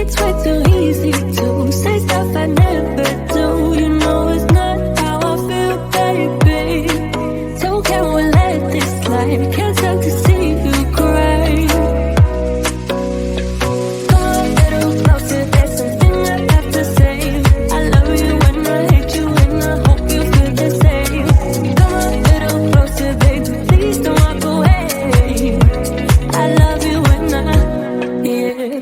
It's way too easy to say stuff I never do. You know it's not how I feel, baby. So can we let this slide? Can't stand to see you cry. Come a little closer, there's something I have to say. I love you and I hate you and I hope you feel the same. Come a little closer, baby, please don't walk away. I love you and yeah.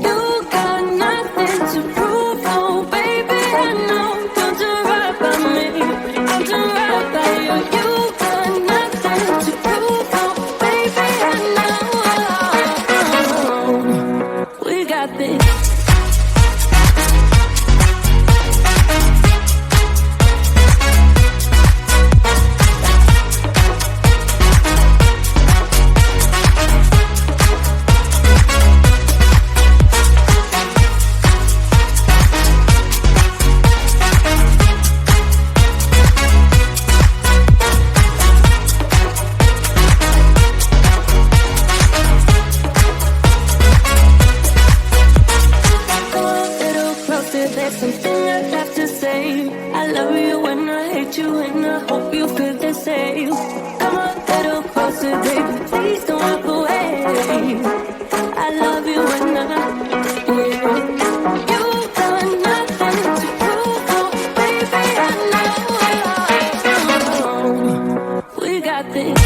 You got nothing to prove, oh baby, I know. Don't you right by me, don't you right by you. You got nothing to prove, oh baby, I know. We got this. There's something I have to say. I love you and I hate you and I hope you feel the same. Come a little closer, baby, please don't walk away. I love you and yeah. You got nothing to prove, oh baby, I know. We got this.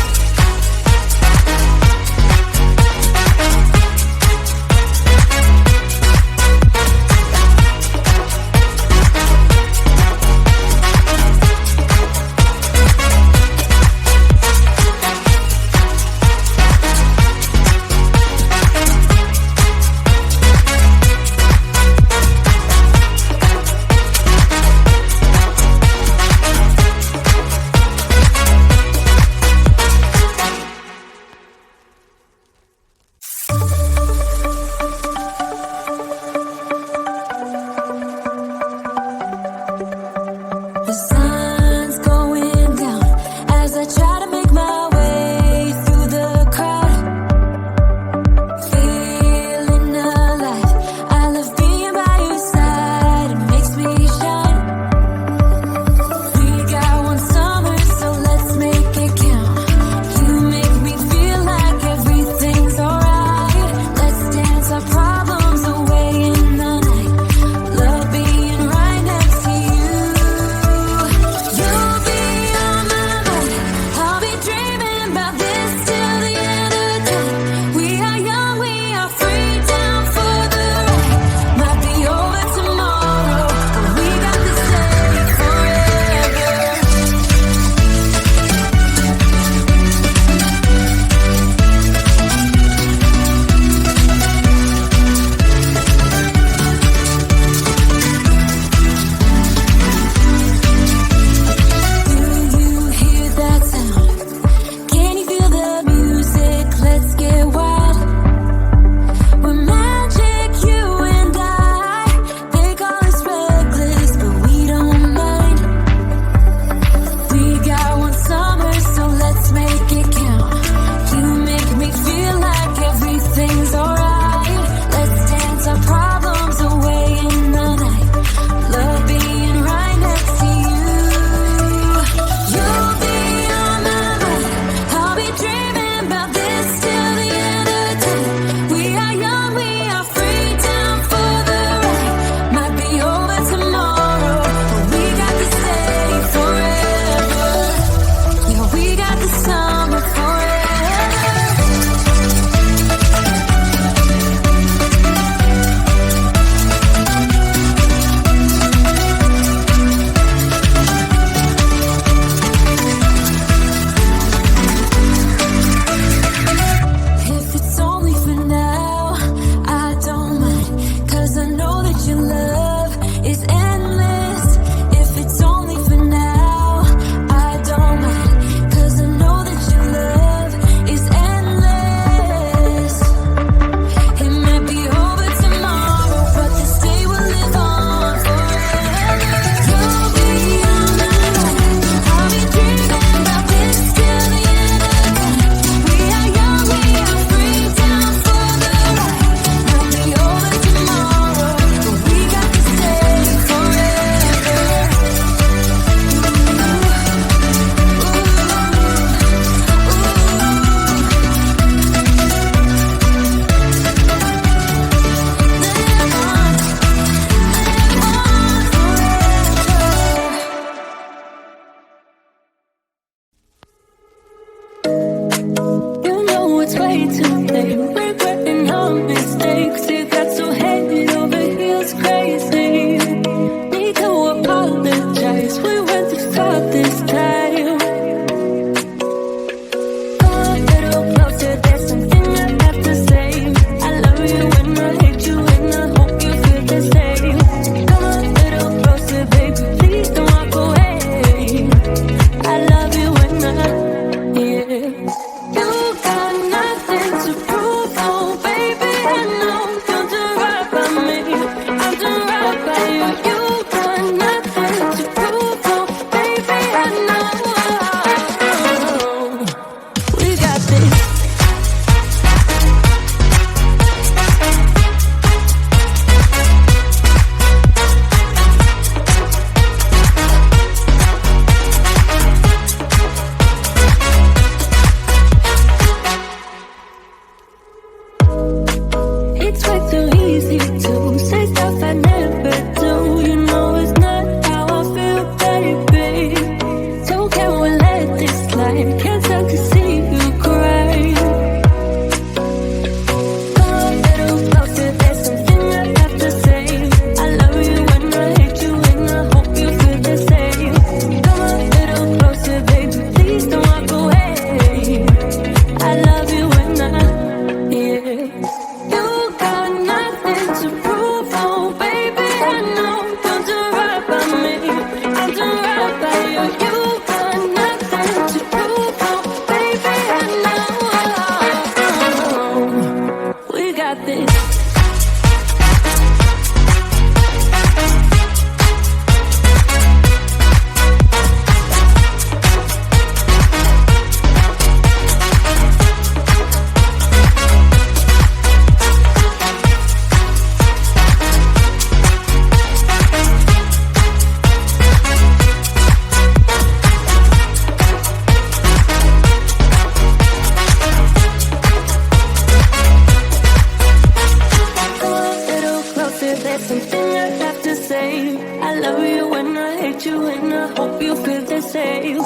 closer, there's something I have to say. I love you and I hate you and I hope you feel the same.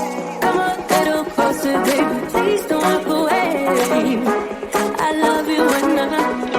Come a little closer, baby, please don't walk away. I love you and I